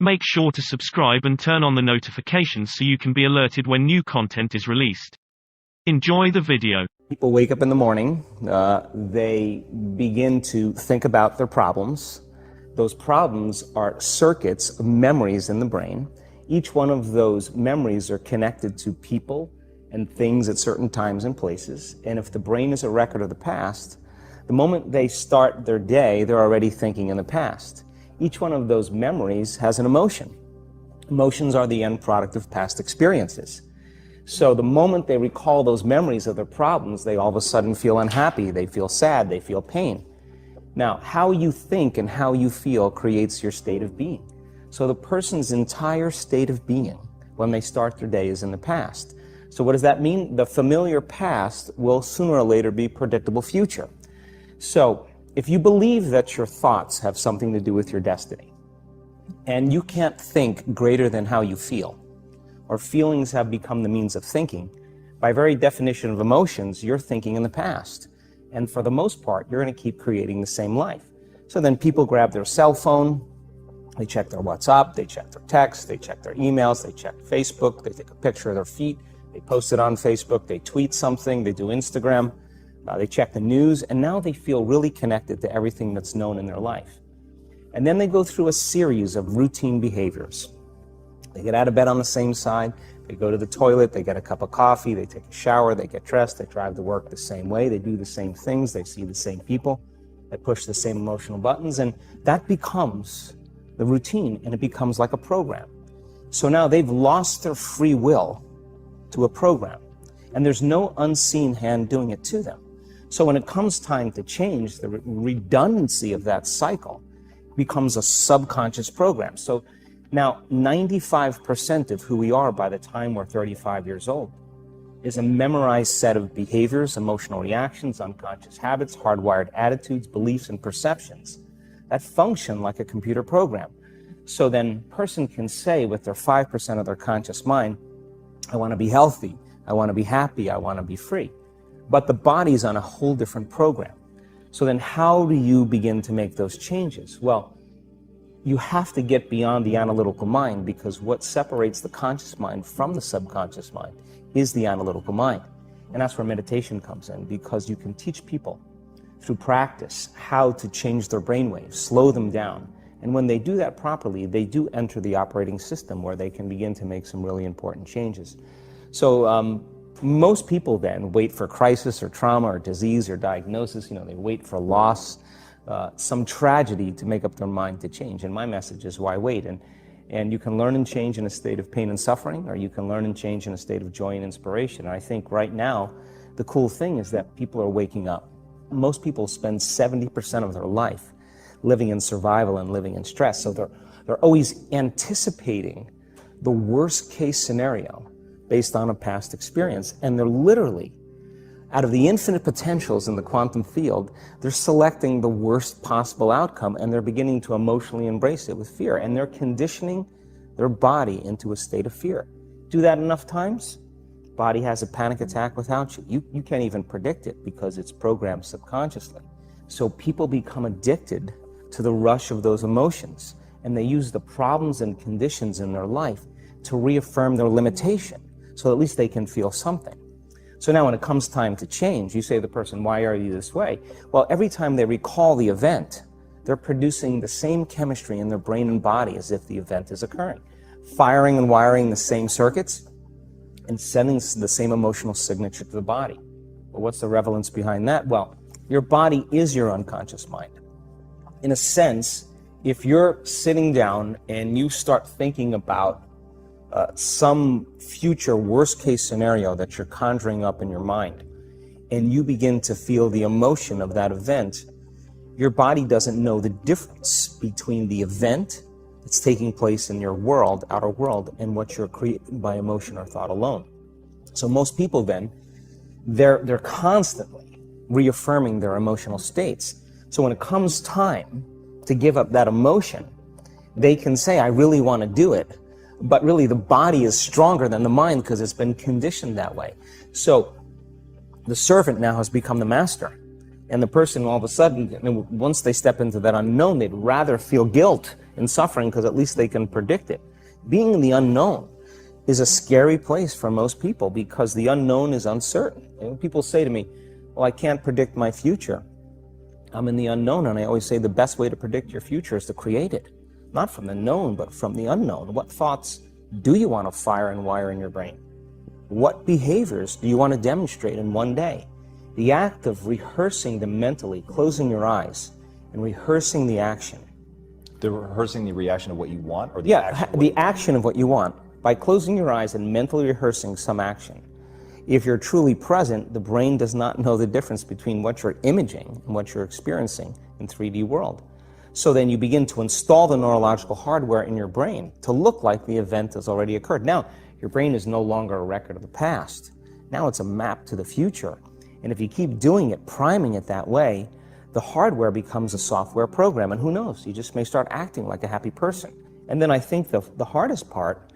Make sure to subscribe and turn on the notifications so you can be alerted when new content is released. Enjoy the video. People wake up in the morning, they begin to think about their problems. Those problems are circuits of memories in the brain. Each one of those memories are connected to people and things at certain times and places. And if the brain is a record of the past, the moment they start their day, they're already thinking in the past. Each one of those memories has an emotion. Emotions are the end product of past experiences. So the moment they recall those memories of their problems, they all of a sudden feel unhappy, they feel sad, they feel pain. Now, how you think and how you feel creates your state of being. So the person's entire state of being when they start their day is in the past. So what does that mean? The familiar past will sooner or later be predictable future. So if you believe that your thoughts have something to do with your destiny, and you can't think greater than how you feel, or feelings have become the means of thinking, by very definition of emotions, you're thinking in the past. And for the most part, you're going to keep creating the same life. So then people grab their cell phone, they check their WhatsApp, they check their text, they check their emails, they check Facebook, they take a picture of their feet, they post it on Facebook, they tweet something, they do Instagram, they check the news, and now they feel really connected to everything that's known in their life. And then they go through a series of routine behaviors. They get out of bed on the same side, they go to the toilet, they get a cup of coffee, they take a shower, they get dressed, they drive to work the same way, they do the same things, they see the same people, they push the same emotional buttons, and that becomes the routine, and it becomes like a program. So now they've lost their free will to a program, and there's no unseen hand doing it to them. So when it comes time to change, the redundancy of that cycle becomes a subconscious program. So now 95% of who we are by the time we're 35 years old is a memorized set of behaviors, emotional reactions, unconscious habits, hardwired attitudes, beliefs, and perceptions that function like a computer program. So then a person can say with their 5% of their conscious mind, I want to be healthy, I want to be happy, I want to be free. But the body's on a whole different program. So then how do you begin to make those changes? Well, you have to get beyond the analytical mind, because what separates the conscious mind from the subconscious mind is the analytical mind. And that's where meditation comes in, because you can teach people through practice how to change their brainwaves, slow them down. And when they do that properly, they do enter the operating system where they can begin to make some really important changes. So most people then wait for crisis or trauma or disease or diagnosis. They wait for loss, some tragedy to make up their mind to change. And my message is, why wait? And you can learn and change in a state of pain and suffering, or you can learn and change in a state of joy and inspiration. And I think right now, the cool thing is that people are waking up. Most people spend 70% of their life living in survival and living in stress. So they're always anticipating the worst case scenario based on a past experience. And they're literally, out of the infinite potentials in the quantum field, they're selecting the worst possible outcome, and they're beginning to emotionally embrace it with fear. And they're conditioning their body into a state of fear. Do that enough times, body has a panic attack without you. You can't even predict it because it's programmed subconsciously. So people become addicted to the rush of those emotions, and they use the problems and conditions in their life to reaffirm their limitation, so at least they can feel something. So now when it comes time to change, you say to the person, why are you this way? Well, every time they recall the event, they're producing the same chemistry in their brain and body as if the event is occurring, firing and wiring the same circuits and sending the same emotional signature to the body. Well, what's the relevance behind that? Well, your body is your unconscious mind. In a sense, if you're sitting down and you start thinking about some future worst case scenario that you're conjuring up in your mind, and you begin to feel the emotion of that event, your body doesn't know the difference between the event that's taking place in your world, outer world, and what you're creating by emotion or thought alone. So most people then, they're constantly reaffirming their emotional states. So when it comes time to give up that emotion, they can say, I really want to do it, but really the body is stronger than the mind because it's been conditioned that way. So the servant now has become the master, and the person all of a sudden, once they step into that unknown, they'd rather feel guilt and suffering because at least they can predict it. Being in the unknown is a scary place for most people because the unknown is uncertain. And people say to me, well, I can't predict my future. I'm in the unknown, and I always say the best way to predict your future is to create it. Not from the known, but from the unknown. What thoughts do you want to fire and wire in your brain? What behaviors do you want to demonstrate in one day? The act of rehearsing them mentally, closing your eyes, and rehearsing the action. The rehearsing the reaction of what you want, or the action? The action of what you want. By closing your eyes and mentally rehearsing some action. If you're truly present, the brain does not know the difference between what you're imaging and what you're experiencing in 3D world. So then you begin to install the neurological hardware in your brain to look like the event has already occurred. Now, your brain is no longer a record of the past. Now it's a map to the future. And if you keep doing it, priming it that way, the hardware becomes a software program. And who knows, you just may start acting like a happy person. And then I think the hardest part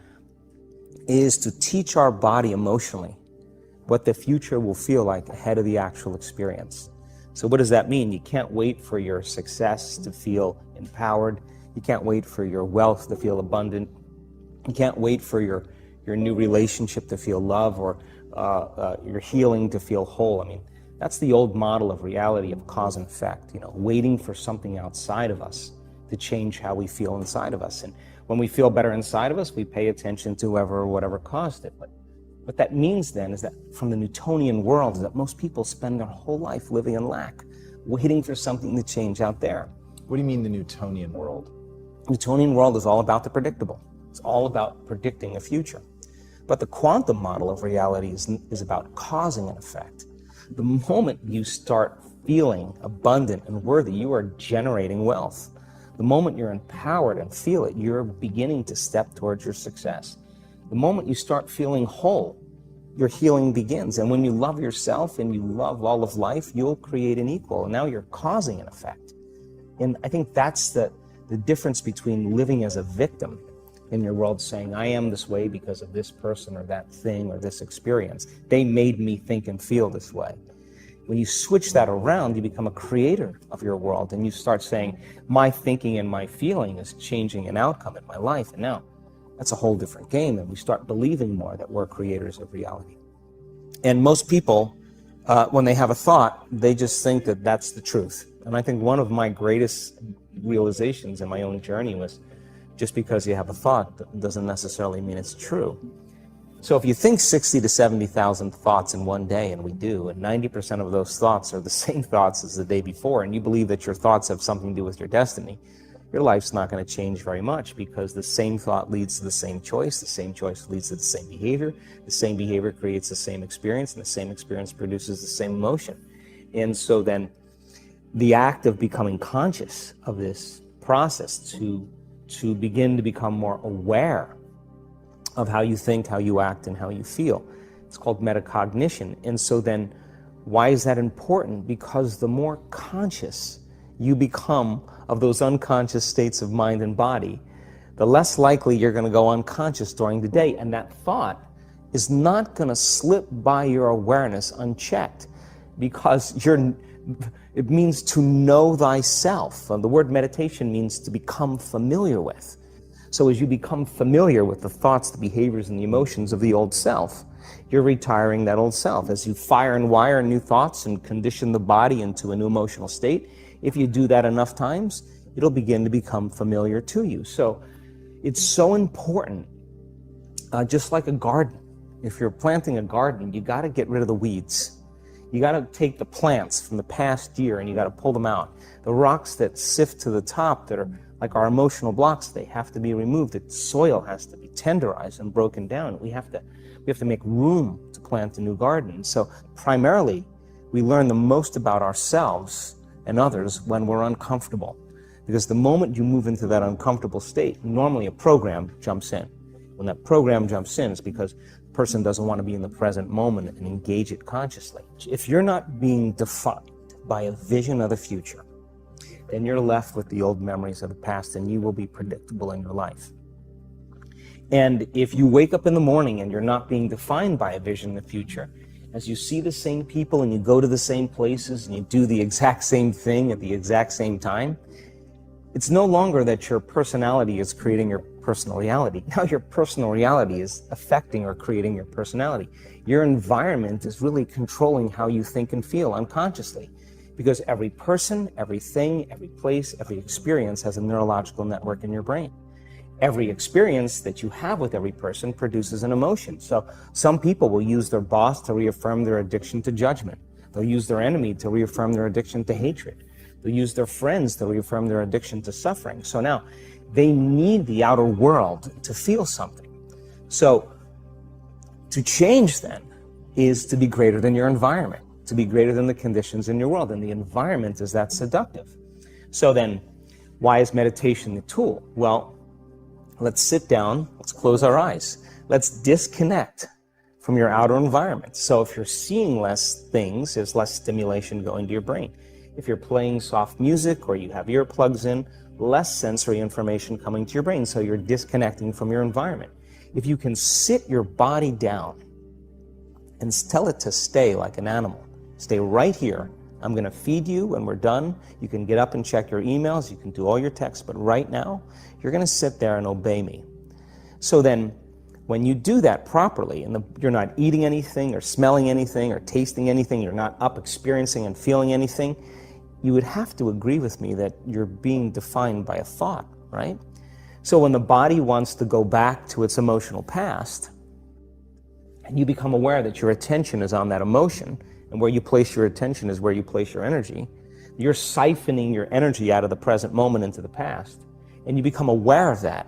is to teach our body emotionally what the future will feel like ahead of the actual experience. So what does that mean? You can't wait for your success to feel empowered. You can't wait for your wealth to feel abundant. You can't wait for your new relationship to feel love, or your healing to feel whole. I mean, that's the old model of reality, of cause and effect, waiting for something outside of us to change how we feel inside of us. And when we feel better inside of us, we pay attention to whoever or whatever caused it. But what that means then is that from the Newtonian world is that most people spend their whole life living in lack, waiting for something to change out there. What do you mean the Newtonian world? The Newtonian world is all about the predictable. It's all about predicting a future. But the quantum model of reality is about causing an effect. The moment you start feeling abundant and worthy, you are generating wealth. The moment you're empowered and feel it, you're beginning to step towards your success. The moment you start feeling whole, your healing begins. And when you love yourself and you love all of life, you'll create an equal. And now you're causing an effect. And I think that's the difference between living as a victim in your world, saying, I am this way because of this person or that thing or this experience. They made me think and feel this way. When you switch that around, you become a creator of your world, and you start saying, my thinking and my feeling is changing an outcome in my life. And now that's a whole different game, and we start believing more that we're creators of reality. And most people, when they have a thought, they just think that that's the truth. And I think one of my greatest realizations in my own journey was, just because you have a thought doesn't necessarily mean it's true. So if you think 60 to 70,000 thoughts in one day, and we do, and 90% of those thoughts are the same thoughts as the day before, and you believe that your thoughts have something to do with your destiny, your life's not going to change very much, because the same thought leads to the same choice leads to the same behavior creates the same experience, and the same experience produces the same emotion. And so then the act of becoming conscious of this process to begin to become more aware of how you think, how you act, and how you feel. It's called metacognition. And so then, why is that important? Because the more conscious you become of those unconscious states of mind and body, the less likely you're going to go unconscious during the day. And that thought is not going to slip by your awareness unchecked, because it means to know thyself. The word meditation means to become familiar with. So as you become familiar with the thoughts, the behaviors, and the emotions of the old self, you're retiring that old self. As you fire and wire new thoughts and condition the body into a new emotional state, if you do that enough times, it'll begin to become familiar to you. So it's so important, just like a garden. If you're planting a garden, you got to get rid of the weeds. You got to take the plants from the past year and you got to pull them out. The rocks that sift to the top that are like our emotional blocks, they have to be removed. The soil has to be tenderized and broken down. We have to make room to plant a new garden. So primarily, we learn the most about ourselves and others when we're uncomfortable. Because the moment you move into that uncomfortable state, normally a program jumps in. When that program jumps in, it's because the person doesn't want to be in the present moment and engage it consciously. If you're not being defined by a vision of the future, then you're left with the old memories of the past, and you will be predictable in your life. And if you wake up in the morning and you're not being defined by a vision of the future, as you see the same people and you go to the same places and you do the exact same thing at the exact same time, It's no longer that your personality is creating your personal reality. Now your personal reality is affecting or creating your personality. Your environment is really controlling how you think and feel unconsciously, because every person, everything, every place, every experience has a neurological network in your brain. Every experience that you have with every person produces an emotion. So some people will use their boss to reaffirm their addiction to judgment. They'll use their enemy to reaffirm their addiction to hatred. They'll use their friends to reaffirm their addiction to suffering. So now they need the outer world to feel something. So to change then is to be greater than your environment, to be greater than the conditions in your world. And the environment is that seductive. So then why is meditation the tool? Well, let's sit down, let's close our eyes. Let's disconnect from your outer environment. So if you're seeing less things, there's less stimulation going to your brain. If you're playing soft music or you have earplugs in, less sensory information coming to your brain, so you're disconnecting from your environment. If you can sit your body down and tell it to stay like an animal, stay right here. I'm going to feed you when we're done. You can get up and check your emails, you can do all your texts, but right now, you're going to sit there and obey me. So then, when you do that properly, and you're not eating anything or smelling anything or tasting anything, you're not up experiencing and feeling anything, you would have to agree with me that you're being defined by a thought, right? So when the body wants to go back to its emotional past, and you become aware that your attention is on that emotion, and where you place your attention is where you place your energy, you're siphoning your energy out of the present moment into the past, and you become aware of that.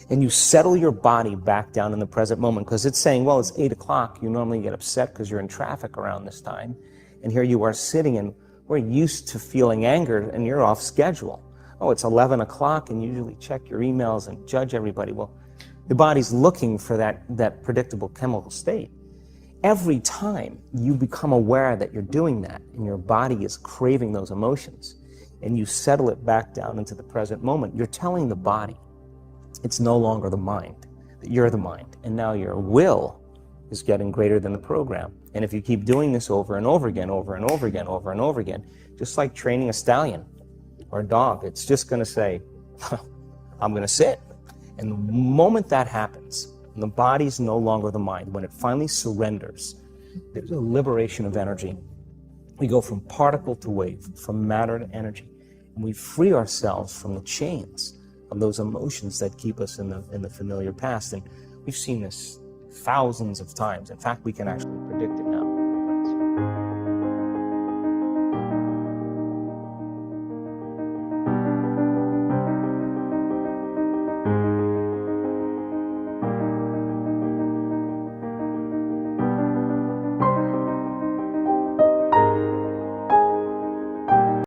And you settle your body back down in the present moment, because it's saying, well, it's 8 o'clock. You normally get upset because you're in traffic around this time. And here you are sitting, and we're used to feeling anger, and you're off schedule. Oh, it's 11 o'clock, and you usually check your emails and judge everybody. Well, the body's looking for that predictable chemical state. Every time you become aware that you're doing that, and your body is craving those emotions, and you settle it back down into the present moment, you're telling the body, it's no longer the mind, that you're the mind. And now your will is getting greater than the program. And if you keep doing this over and over again, over and over again, over and over again, just like training a stallion or a dog, it's just going to say, I'm going to sit. And the moment that happens, the body's no longer the mind. When it finally surrenders, there's a liberation of energy. We go from particle to wave, from matter to energy. And we free ourselves from the chains of those emotions that keep us in the familiar past. And we've seen this thousands of times. In fact, we can actually